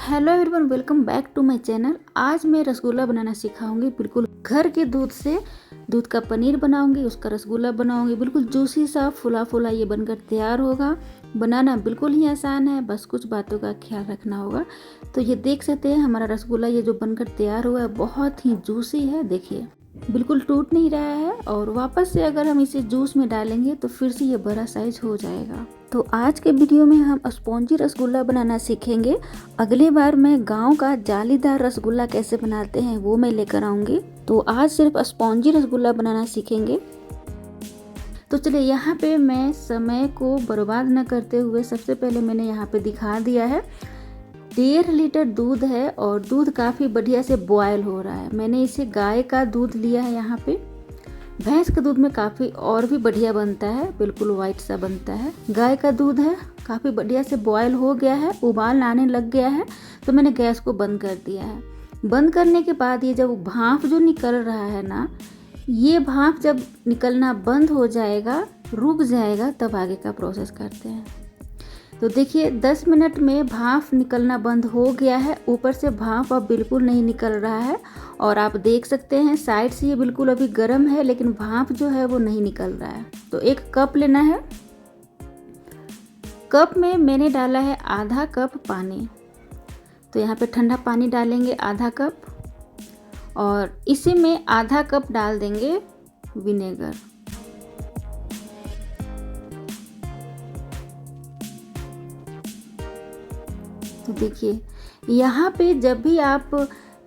Hello everyone, welcome back to my channel. आज मैं रसगुल्ला बनाना सिखाऊंगी। बिल्कुल घर के दूध से दूध का पनीर बनाऊंगी, उसका रसगुल्ला बनाऊंगी। बिल्कुल जूसी सा फुला फुला ये बनकर तैयार होगा। बनाना बिल्कुल ही आसान है, बस कुछ बातों का ख्याल रखना होगा। तो ये देख सकते हैं हमारा रसगुल्ला ये जो बनकर तैयार हुआ है बहुत ही जूसी है। देखिए बिल्कुल टूट नहीं रहा है, और वापस से अगर हम इसे जूस में डालेंगे तो फिर से ये बड़ा साइज हो जाएगा। तो आज के वीडियो में हम स्पॉन्जी रसगुल्ला बनाना सीखेंगे। अगली बार मैं गांव का जालीदार रसगुल्ला कैसे बनाते हैं वो मैं लेकर आऊंगी। तो आज सिर्फ स्पॉन्जी रसगुल्ला बनाना सीखेंगे। तो चलिए, यहाँ पे मैं समय को बर्बाद न करते हुए सबसे पहले मैंने यहाँ पे दिखा दिया है। 1.5 लीटर दूध है और दूध काफ़ी बढ़िया से बॉयल हो रहा है। मैंने इसे गाय का दूध लिया है। यहाँ पे भैंस के दूध में काफ़ी और भी बढ़िया बनता है, बिल्कुल वाइट सा बनता है। गाय का दूध है, काफ़ी बढ़िया से बॉयल हो गया है, उबाल आने लग गया है। तो मैंने गैस को बंद कर दिया है। बंद करने के बाद ये जब भाप जो निकल रहा है ना, ये भाप जब निकलना बंद हो जाएगा, रुक जाएगा, तब आगे का प्रोसेस करते हैं। तो देखिए 10 मिनट में भाप निकलना बंद हो गया है। ऊपर से भाप अब बिल्कुल नहीं निकल रहा है, और आप देख सकते हैं साइड से ये बिल्कुल अभी गर्म है, लेकिन भाप जो है वो नहीं निकल रहा है। तो एक कप लेना है। कप में मैंने डाला है आधा कप पानी। तो यहाँ पे ठंडा पानी डालेंगे आधा कप, और इसी में आधा कप डाल देंगे विनेगर। तो देखिए यहाँ पे जब भी आप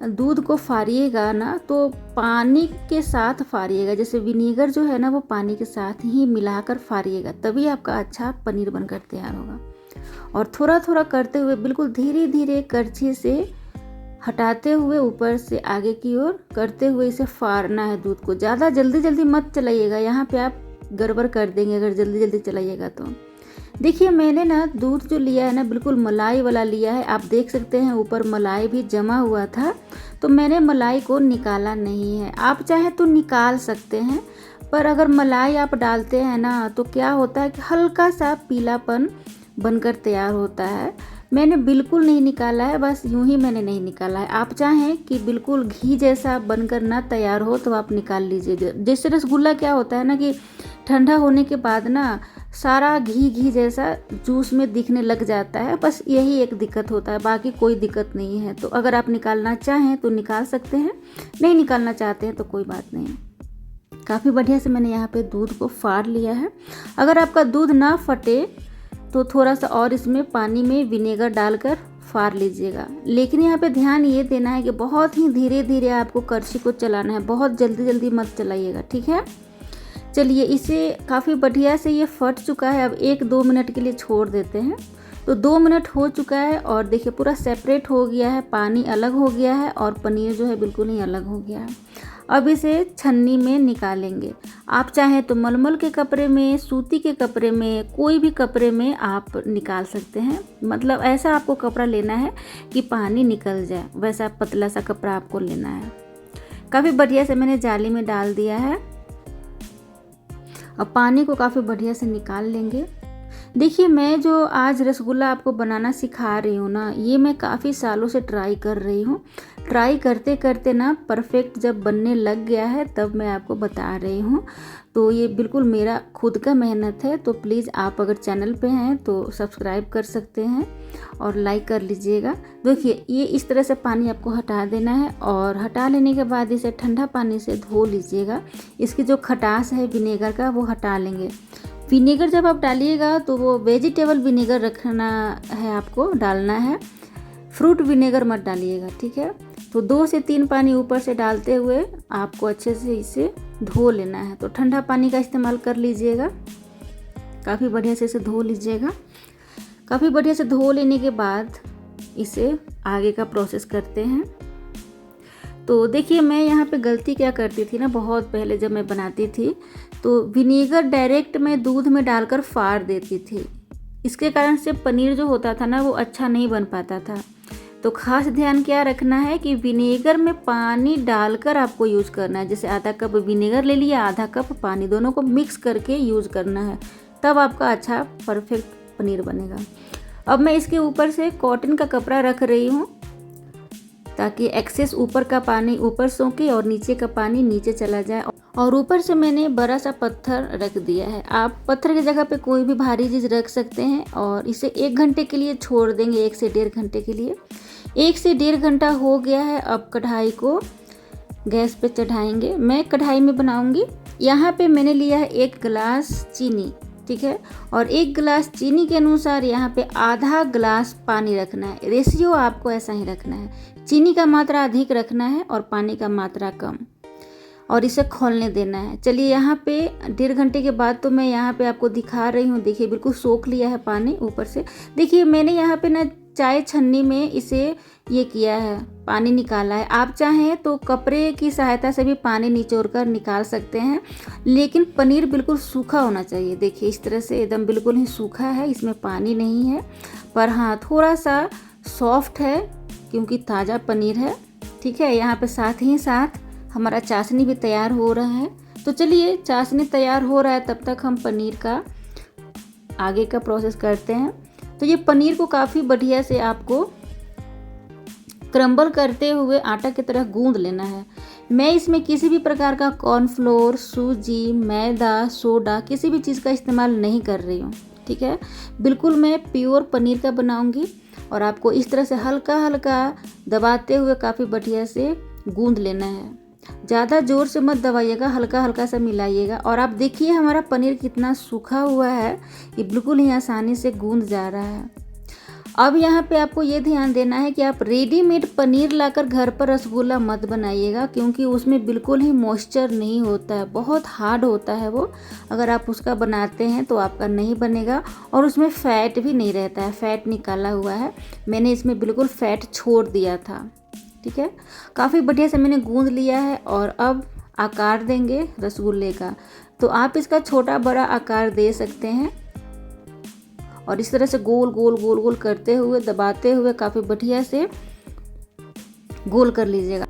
दूध को फाड़िएगा ना, तो पानी के साथ फाड़िएगा। जैसे विनेगर जो है ना वो पानी के साथ ही मिलाकर फाड़िएगा, तभी आपका अच्छा पनीर बनकर तैयार होगा। और थोड़ा थोड़ा करते हुए, बिल्कुल धीरे धीरे करछी से हटाते हुए ऊपर से आगे की ओर करते हुए इसे फाड़ना है दूध को। ज़्यादा जल्दी जल्दी मत चलाइएगा, यहाँ पे आप गड़बड़ कर देंगे अगर जल्दी जल्दी चलाइएगा तो। देखिए मैंने ना दूध जो लिया है ना बिल्कुल मलाई वाला लिया है। आप देख सकते हैं ऊपर मलाई भी जमा हुआ था, तो मैंने मलाई को निकाला नहीं है। आप चाहे तो निकाल सकते हैं, पर अगर मलाई आप डालते हैं ना तो क्या होता है कि हल्का सा पीलापन बनकर तैयार होता है। मैंने बिल्कुल नहीं निकाला है, बस यूं ही मैंने नहीं निकाला है। आप चाहें कि बिल्कुल घी जैसा बनकर ना तैयार हो तो आप निकाल लीजिए। जैसे रसगुल्ला क्या होता है ना कि ठंडा होने के बाद ना सारा घी घी जैसा जूस में दिखने लग जाता है। बस यही एक दिक्कत होता है, बाकी कोई दिक्कत नहीं है। तो अगर आप निकालना चाहें तो निकाल सकते हैं, नहीं निकालना चाहते हैं तो कोई बात नहीं। काफ़ी बढ़िया से मैंने यहाँ पे दूध को फाड़ लिया है। अगर आपका दूध ना फटे तो थोड़ा सा और इसमें पानी में विनेगर डालकर फाड़ लीजिएगा। लेकिन यहाँ पे ध्यान ये देना है कि बहुत ही धीरे धीरे आपको करछी को चलाना है, बहुत जल्दी जल्दी मत चलाइएगा, ठीक है। चलिए इसे काफ़ी बढ़िया से ये फट चुका है। अब 1-2 मिनट के लिए छोड़ देते हैं। तो 2 मिनट हो चुका है और देखिए पूरा सेपरेट हो गया है, पानी अलग हो गया है और पनीर जो है बिल्कुल ही अलग हो गया है। अब इसे छन्नी में निकालेंगे। आप चाहें तो मलमल के कपड़े में, सूती के कपड़े में, कोई भी कपड़े में आप निकाल सकते हैं। मतलब ऐसा आपको कपड़ा लेना है कि पानी निकल जाए, वैसा पतला सा कपड़ा आपको लेना है। काफ़ी बढ़िया से मैंने जाली में डाल दिया है। अब पानी को काफ़ी बढ़िया से निकाल लेंगे। देखिए मैं जो आज रसगुल्ला आपको बनाना सिखा रही हूँ ना, ये मैं काफ़ी सालों से ट्राई कर रही हूँ। ट्राई करते करते ना परफेक्ट जब बनने लग गया है तब मैं आपको बता रही हूँ। तो ये बिल्कुल मेरा खुद का मेहनत है। तो प्लीज़ आप अगर चैनल पे हैं तो सब्सक्राइब कर सकते हैं और लाइक कर लीजिएगा। देखिए ये इस तरह से पानी आपको हटा देना है, और हटा लेने के बाद इसे ठंडा पानी से धो लीजिएगा। इसकी जो खटास है विनेगर का वो हटा लेंगे। विनेगर जब आप डालिएगा तो वो वेजिटेबल विनेगर रखना है, आपको डालना है, फ्रूट विनेगर मत डालिएगा, ठीक है। तो 2 से 3 पानी ऊपर से डालते हुए आपको अच्छे से इसे धो लेना है। तो ठंडा पानी का इस्तेमाल कर लीजिएगा, काफ़ी बढ़िया से इसे धो लीजिएगा। काफ़ी बढ़िया से धो लेने के बाद इसे आगे का प्रोसेस करते हैं। तो देखिए मैं यहाँ पे गलती क्या करती थी ना, बहुत पहले जब मैं बनाती थी तो विनेगर डायरेक्ट मैं दूध में डालकर फाड़ देती थी। इसके कारण से पनीर जो होता था ना वो अच्छा नहीं बन पाता था। तो खास ध्यान क्या रखना है कि विनेगर में पानी डालकर आपको यूज़ करना है। जैसे आधा कप विनेगर ले लिया, आधा कप पानी, दोनों को मिक्स करके यूज़ करना है, तब आपका अच्छा परफेक्ट पनीर बनेगा। अब मैं इसके ऊपर से कॉटन का कपड़ा रख रही हूँ ताकि एक्सेस ऊपर का पानी ऊपर सोखे और नीचे का पानी नीचे चला जाए। और ऊपर से मैंने बड़ा सा पत्थर रख दिया है। आप पत्थर की जगह पे कोई भी भारी चीज़ रख सकते हैं और इसे 1 घंटे के लिए छोड़ देंगे, 1 से 1.5 घंटे के लिए। 1 से 1.5 घंटा हो गया है। अब कढ़ाई को गैस पे चढ़ाएंगे। मैं कढ़ाई में बनाऊंगी। यहाँ पे मैंने लिया है 1 गिलास चीनी, ठीक है, और 1 गिलास चीनी के अनुसार यहाँ पे आधा गिलास पानी रखना है। रेशियो आपको ऐसा ही रखना है, चीनी का मात्रा अधिक रखना है और पानी का मात्रा कम, और इसे खोलने देना है। चलिए यहाँ पे 1.5 घंटे के बाद तो मैं यहाँ पे आपको दिखा रही हूँ। देखिए बिल्कुल सोख लिया है पानी ऊपर से। देखिए मैंने यहाँ पे ना चाय छन्नी में इसे ये किया है, पानी निकाला है। आप चाहें तो कपड़े की सहायता से भी पानी निचोड़ कर निकाल सकते हैं, लेकिन पनीर बिल्कुल सूखा होना चाहिए। देखिए इस तरह से एकदम बिल्कुल ही सूखा है, इसमें पानी नहीं है, पर हाँ थोड़ा सा सॉफ्ट है क्योंकि ताज़ा पनीर है, ठीक है। यहाँ पे साथ ही साथ हमारा चाशनी भी तैयार हो रहा है। तो चलिए चाशनी तैयार हो रहा है, तब तक हम पनीर का आगे का प्रोसेस करते हैं। तो ये पनीर को काफ़ी बढ़िया से आपको क्रम्बल करते हुए आटा की तरह गूंद लेना है। मैं इसमें किसी भी प्रकार का कॉर्नफ्लोर, सूजी, मैदा, सोडा किसी भी चीज़ का इस्तेमाल नहीं कर रही हूँ, ठीक है। बिल्कुल मैं प्योर पनीर का बनाऊँगी और आपको इस तरह से हल्का हल्का दबाते हुए काफ़ी बढ़िया से गूंद लेना है। ज़्यादा ज़ोर से मत दबाइएगा, हल्का हल्का सा मिलाइएगा। और आप देखिए हमारा पनीर कितना सूखा हुआ है, ये बिल्कुल ही आसानी से गूंद जा रहा है। अब यहाँ पे आपको ये ध्यान देना है कि आप रेडीमेड पनीर लाकर घर पर रसगुल्ला मत बनाइएगा, क्योंकि उसमें बिल्कुल ही मॉइस्चर नहीं होता है, बहुत हार्ड होता है वो। अगर आप उसका बनाते हैं तो आपका नहीं बनेगा और उसमें फ़ैट भी नहीं रहता है, फ़ैट निकाला हुआ है। मैंने इसमें बिल्कुल फ़ैट छोड़ दिया था, ठीक है। काफ़ी बढ़िया से मैंने गूंद लिया है और अब आकार देंगे रसगुल्ले का। तो आप इसका छोटा बड़ा आकार दे सकते हैं और इस तरह से गोल गोल गोल गोल करते हुए दबाते हुए काफ़ी बढ़िया से गोल कर लीजिएगा।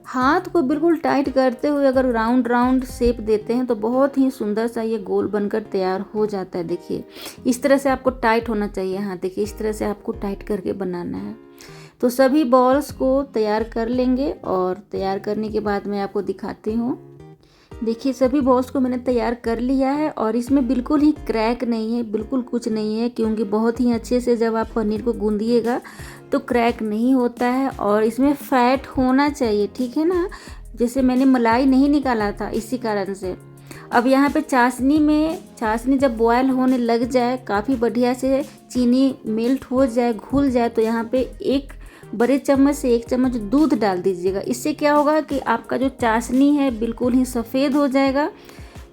हाथ को बिल्कुल टाइट करते हुए अगर राउंड राउंड शेप देते हैं तो बहुत ही सुंदर सा ये गोल बनकर तैयार हो जाता है। देखिए इस तरह से आपको टाइट होना चाहिए हाथ, देखिए इस तरह से आपको टाइट करके बनाना है। तो सभी बॉल्स को तैयार कर लेंगे और तैयार करने के बाद मैं आपको दिखाती हूँ। देखिए सभी बॉल्स को मैंने तैयार कर लिया है और इसमें बिल्कुल ही क्रैक नहीं है, बिल्कुल कुछ नहीं है, क्योंकि बहुत ही अच्छे से जब आप पनीर को गूंदिएगा तो क्रैक नहीं होता है। और इसमें फ़ैट होना चाहिए, ठीक है ना, जैसे मैंने मलाई नहीं निकाला था इसी कारण से। अब यहाँ पे चाशनी जब बॉयल होने लग जाए, काफ़ी बढ़िया से चीनी मेल्ट हो जाए, घुल जाए, तो यहाँ पे 1 बड़े चम्मच से 1 चम्मच दूध डाल दीजिएगा। इससे क्या होगा कि आपका जो चाशनी है बिल्कुल ही सफ़ेद हो जाएगा,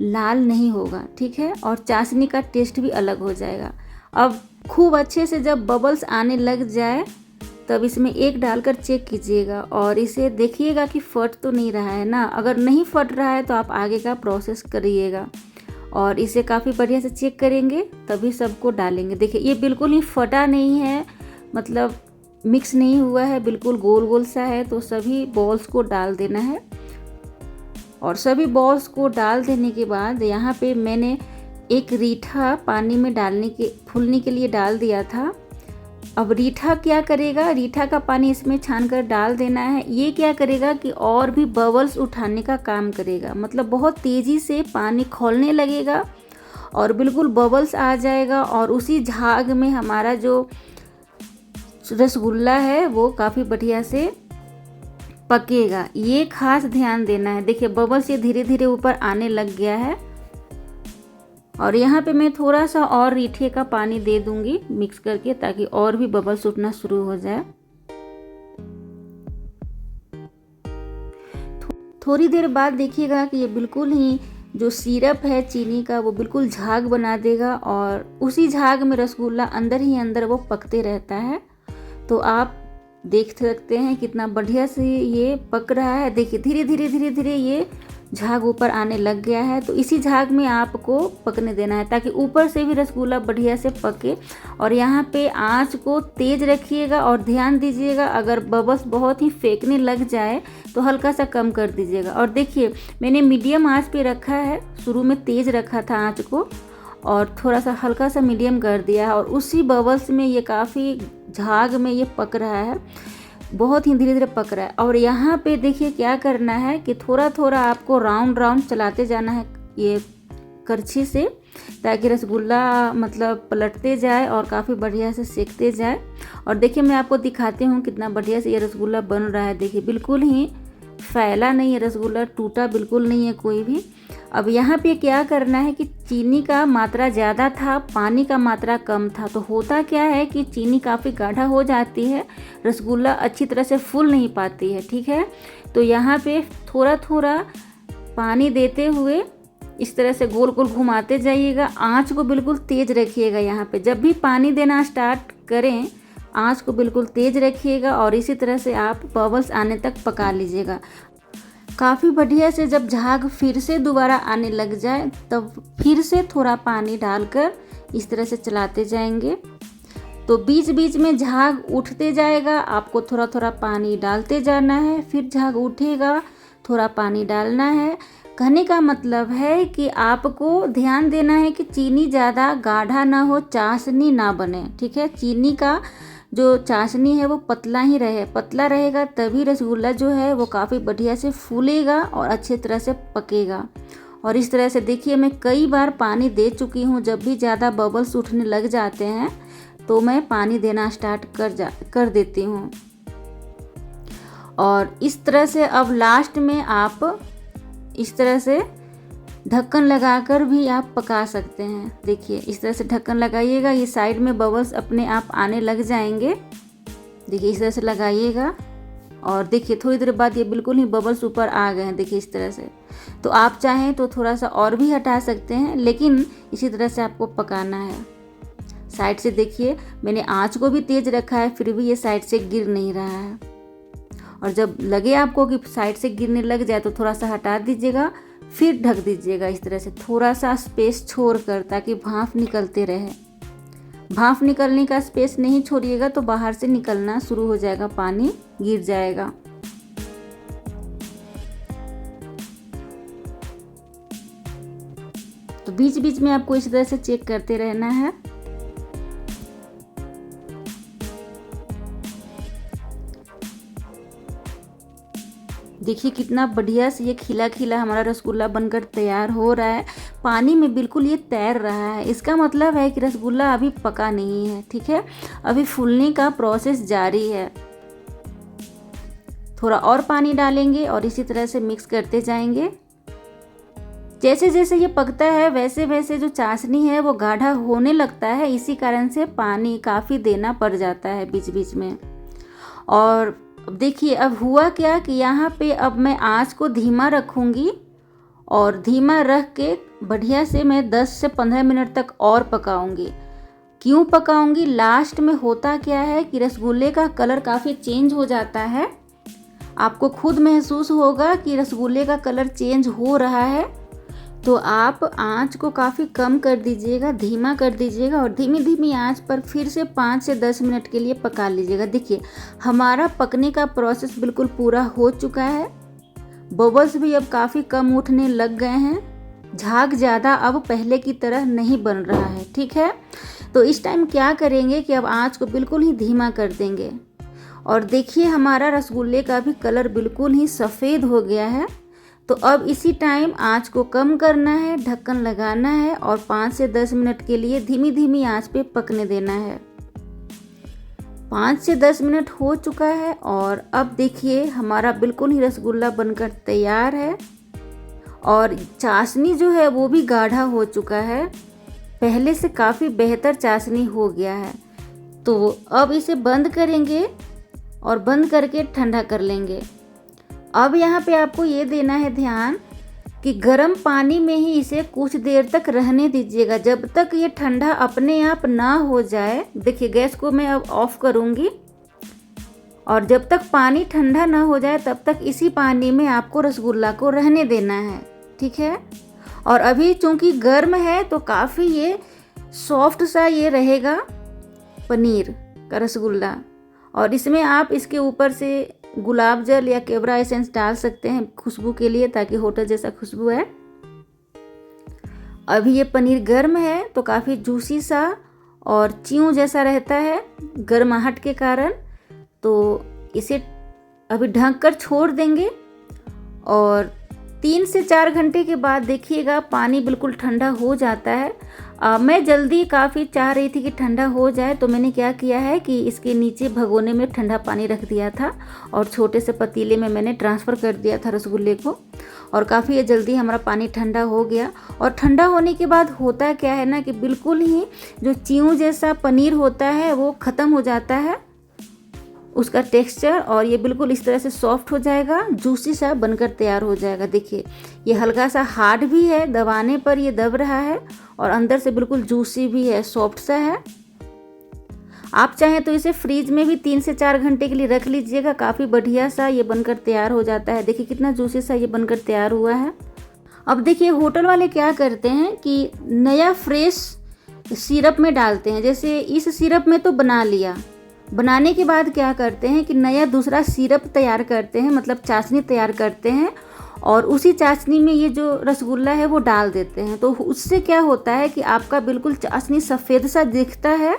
लाल नहीं होगा, ठीक है, और चाशनी का टेस्ट भी अलग हो जाएगा। अब खूब अच्छे से जब बबल्स आने लग जाए तब इसमें 1 डालकर चेक कीजिएगा और इसे देखिएगा कि फट तो नहीं रहा है ना। अगर नहीं फट रहा है तो आप आगे का प्रोसेस करिएगा और इसे काफ़ी बढ़िया से चेक करेंगे तभी सबको डालेंगे। देखिए ये बिल्कुल ही फटा नहीं है, मतलब मिक्स नहीं हुआ है, बिल्कुल गोल गोल सा है। तो सभी बॉल्स को डाल देना है और सभी बॉल्स को डाल देने के बाद यहाँ पे मैंने 1 रीठा पानी में फूलने के लिए डाल दिया था। अब रीठा क्या करेगा, रीठा का पानी इसमें छान कर डाल देना है। ये क्या करेगा कि और भी बबल्स उठाने का काम करेगा, मतलब बहुत तेज़ी से पानी खौलने लगेगा और बिल्कुल बबल्स आ जाएगा और उसी झाग में हमारा जो रसगुल्ला है वो काफ़ी बढ़िया से पकेगा। ये खास ध्यान देना है। देखिए बबल्स ये धीरे धीरे ऊपर आने लग गया है और यहाँ पे मैं थोड़ा सा और रीठे का पानी दे दूंगी मिक्स करके, ताकि और भी बबल्स उठना शुरू हो जाए। थोड़ी देर बाद देखिएगा कि ये बिल्कुल ही जो सिरप है चीनी का वो बिल्कुल झाग बना देगा और उसी झाग में रसगुल्ला अंदर ही अंदर वो पकते रहता है। तो आप देख सकते हैं कितना बढ़िया से ये पक रहा है। देखिए धीरे धीरे धीरे धीरे ये झाग ऊपर आने लग गया है। तो इसी झाग में आपको पकने देना है ताकि ऊपर से भी रसगुल्ला बढ़िया से पके। और यहाँ पे आंच को तेज़ रखिएगा और ध्यान दीजिएगा, अगर बबल्स बहुत ही फेंकने लग जाए तो हल्का सा कम कर दीजिएगा। और देखिए मैंने मीडियम आंच पे रखा है, शुरू में तेज़ रखा था आंच को और थोड़ा सा हल्का सा मीडियम कर दिया है और उसी बबल्स में ये काफ़ी झाग में ये पक रहा है, बहुत ही धीरे धीरे पक रहा है। और यहाँ पे देखिए क्या करना है कि थोड़ा थोड़ा आपको राउंड राउंड चलाते जाना है ये करछी से, ताकि रसगुल्ला मतलब पलटते जाए और काफ़ी बढ़िया से सेकते जाए। और देखिए मैं आपको दिखाती हूँ कितना बढ़िया से ये रसगुल्ला बन रहा है। देखिए बिल्कुल ही फैला नहीं है रसगुल्ला, टूटा बिल्कुल नहीं है कोई भी। अब यहाँ पे क्या करना है कि चीनी का मात्रा ज़्यादा था, पानी का मात्रा कम था, तो होता क्या है कि चीनी काफ़ी गाढ़ा हो जाती है, रसगुल्ला अच्छी तरह से फूल नहीं पाती है। ठीक है, तो यहाँ पे थोड़ा थोड़ा पानी देते हुए इस तरह से गोल गोल घुमाते जाइएगा। आँच को बिल्कुल तेज़ रखिएगा। यहाँ पे जब भी पानी देना स्टार्ट करें आँच को बिल्कुल तेज़ रखिएगा और इसी तरह से आप बबल्स आने तक पका लीजिएगा। काफ़ी बढ़िया से जब झाग फिर से दोबारा आने लग जाए तब फिर से थोड़ा पानी डालकर इस तरह से चलाते जाएंगे। तो बीच बीच में झाग उठते जाएगा, आपको थोड़ा थोड़ा पानी डालते जाना है, फिर झाग उठेगा, थोड़ा पानी डालना है। कहने का मतलब है कि आपको ध्यान देना है कि चीनी ज़्यादा गाढ़ा ना हो, चाशनी ना बने। ठीक है, चीनी का जो चाशनी है वो पतला ही रहे, पतला रहेगा तभी रसगुल्ला जो है वो काफ़ी बढ़िया से फूलेगा और अच्छे तरह से पकेगा। और इस तरह से देखिए मैं कई बार पानी दे चुकी हूँ। जब भी ज़्यादा बबल्स उठने लग जाते हैं तो मैं पानी देना स्टार्ट कर देती हूँ। और इस तरह से अब लास्ट में आप इस तरह से ढक्कन लगाकर भी आप पका सकते हैं। देखिए इस तरह से ढक्कन लगाइएगा, ये साइड में बबल्स अपने आप आने लग जाएंगे। देखिए इस तरह से लगाइएगा और देखिए थोड़ी देर बाद ये बिल्कुल ही बबल्स ऊपर आ गए हैं। देखिए इस तरह से, तो आप चाहें तो थोड़ा सा और भी हटा सकते हैं, लेकिन इसी तरह से आपको पकाना है। साइड से देखिए मैंने आँच को भी तेज़ रखा है, फिर भी ये साइड से गिर नहीं रहा है। और जब लगे आपको कि साइड से गिरने लग जाए तो थोड़ा सा हटा दीजिएगा, फिर ढक दीजिएगा इस तरह से थोड़ा सा स्पेस छोड़कर, ताकि भाप निकलते रहे। भाप निकलने का स्पेस नहीं छोड़िएगा तो बाहर से निकलना शुरू हो जाएगा, पानी गिर जाएगा। तो बीच बीच में आपको इस तरह से चेक करते रहना है। देखिए कितना बढ़िया से ये खिला खिला हमारा रसगुल्ला बनकर तैयार हो रहा है। पानी में बिल्कुल ये तैर रहा है, इसका मतलब है कि रसगुल्ला अभी पका नहीं है। ठीक है, अभी फूलने का प्रोसेस जारी है। थोड़ा और पानी डालेंगे और इसी तरह से मिक्स करते जाएंगे। जैसे जैसे ये पकता है वैसे वैसे जो चाशनी है वो गाढ़ा होने लगता है, इसी कारण से पानी काफ़ी देना पड़ जाता है बीच बीच में। और अब देखिए अब हुआ क्या कि यहाँ पे अब मैं आँच को धीमा रखूँगी और धीमा रख के बढ़िया से मैं 10 से 15 मिनट तक और पकाऊँगी। क्यों पकाऊँगी? लास्ट में होता क्या है कि रसगुल्ले का कलर काफ़ी चेंज हो जाता है। आपको खुद महसूस होगा कि रसगुल्ले का कलर चेंज हो रहा है, तो आप आंच को काफ़ी कम कर दीजिएगा, धीमा कर दीजिएगा और धीमी धीमी आंच पर फिर से 5 से 10 मिनट के लिए पका लीजिएगा। देखिए हमारा पकने का प्रोसेस बिल्कुल पूरा हो चुका है। बबल्स भी अब काफ़ी कम उठने लग गए हैं, झाग ज़्यादा अब पहले की तरह नहीं बन रहा है। ठीक है, तो इस टाइम क्या करेंगे कि अब आंच को बिल्कुल ही धीमा कर देंगे। और देखिए हमारा रसगुल्ले का भी कलर बिल्कुल ही सफ़ेद हो गया है। तो अब इसी टाइम आंच को कम करना है, ढक्कन लगाना है और 5 से 10 मिनट के लिए धीमी धीमी आंच पे पकने देना है। 5 से 10 मिनट हो चुका है और अब देखिए हमारा बिल्कुल ही रसगुल्ला बनकर तैयार है और चाशनी जो है वो भी गाढ़ा हो चुका है, पहले से काफ़ी बेहतर चाशनी हो गया है। तो अब इसे बंद करेंगे और बंद करके ठंडा कर लेंगे। अब यहाँ पे आपको ये देना है ध्यान कि गर्म पानी में ही इसे कुछ देर तक रहने दीजिएगा, जब तक ये ठंडा अपने आप ना हो जाए। देखिए गैस को मैं अब ऑफ करूँगी और जब तक पानी ठंडा ना हो जाए तब तक इसी पानी में आपको रसगुल्ला को रहने देना है। ठीक है, और अभी चूँकि गर्म है तो काफ़ी ये सॉफ्ट सा ये रहेगा पनीर का रसगुल्ला। और इसमें आप इसके ऊपर से गुलाब जल या केवड़ा एसेंस डाल सकते हैं खुशबू के लिए, ताकि होटल जैसा खुशबू है। अभी ये पनीर गर्म है तो काफ़ी जूसी सा और च्यों जैसा रहता है गर्माहट के कारण। तो इसे अभी ढक कर छोड़ देंगे और 3 से 4 घंटे के बाद देखिएगा पानी बिल्कुल ठंडा हो जाता है। मैं जल्दी काफ़ी चाह रही थी कि ठंडा हो जाए, तो मैंने क्या किया है कि इसके नीचे भगोने में ठंडा पानी रख दिया था और छोटे से पतीले में मैंने ट्रांसफ़र कर दिया था रसगुल्ले को, और काफ़ी जल्दी हमारा पानी ठंडा हो गया। और ठंडा होने के बाद होता क्या है ना कि बिल्कुल ही जो च्यों जैसा पनीर होता है वो ख़त्म हो जाता है उसका टेक्सचर, और ये बिल्कुल इस तरह से सॉफ्ट हो जाएगा, जूसी सा बनकर तैयार हो जाएगा। देखिए ये हल्का सा हार्ड भी है, दबाने पर ये दब रहा है, और अंदर से बिल्कुल जूसी भी है, सॉफ्ट सा है। आप चाहें तो इसे फ्रीज में भी 3 से 4 घंटे के लिए रख लीजिएगा, काफ़ी बढ़िया सा ये बनकर तैयार हो जाता है। देखिए कितना जूसी सा ये बनकर तैयार हुआ है। अब देखिए होटल वाले क्या करते हैं कि नया फ्रेश सिरप में डालते हैं। जैसे इस सिरप में तो बना लिया, बनाने के बाद क्या करते हैं कि नया दूसरा सिरप तैयार करते हैं, मतलब चाशनी तैयार करते हैं, और उसी चाशनी में ये जो रसगुल्ला है वो डाल देते हैं। तो उससे क्या होता है कि आपका बिल्कुल चाशनी सफ़ेद सा दिखता है।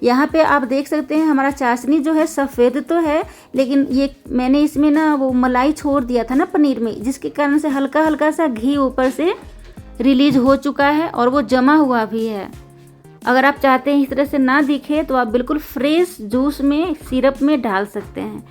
यहाँ पे आप देख सकते हैं हमारा चाशनी जो है सफ़ेद तो है, लेकिन ये मैंने इसमें ना वो मलाई छोड़ दिया था ना पनीर में, जिसके कारण से हल्का हल्का सा घी ऊपर से रिलीज हो चुका है और वो जमा हुआ भी है। अगर आप चाहते हैं इस तरह से ना दिखे तो आप बिल्कुल फ्रेश जूस में सिरप में डाल सकते हैं।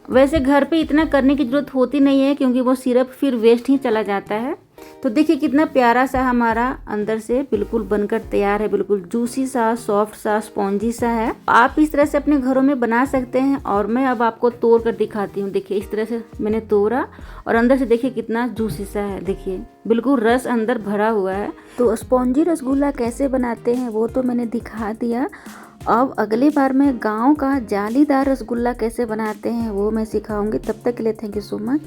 वैसे घर पे इतना करने की ज़रूरत होती नहीं है क्योंकि वो सिरप फिर वेस्ट ही चला जाता है। तो देखिए कितना प्यारा सा हमारा अंदर से बिल्कुल बनकर तैयार है, बिल्कुल जूसी सा, सॉफ्ट सा, स्पॉन्जी सा है। आप इस तरह से अपने घरों में बना सकते हैं, और मैं अब आपको तोड़ कर दिखाती हूँ। देखिए इस तरह से मैंने तोड़ा और अंदर से देखिए कितना जूसी सा है, देखिए बिल्कुल रस अंदर भरा हुआ है। तो स्पॉन्जी रसगुल्ला कैसे बनाते हैं वो तो मैंने दिखा दिया। अब अगली बार मैं गाँव का जालीदार रसगुल्ला कैसे बनाते हैं वो मैं सिखाऊंगी। तब तक के लिए थैंक यू सो मच।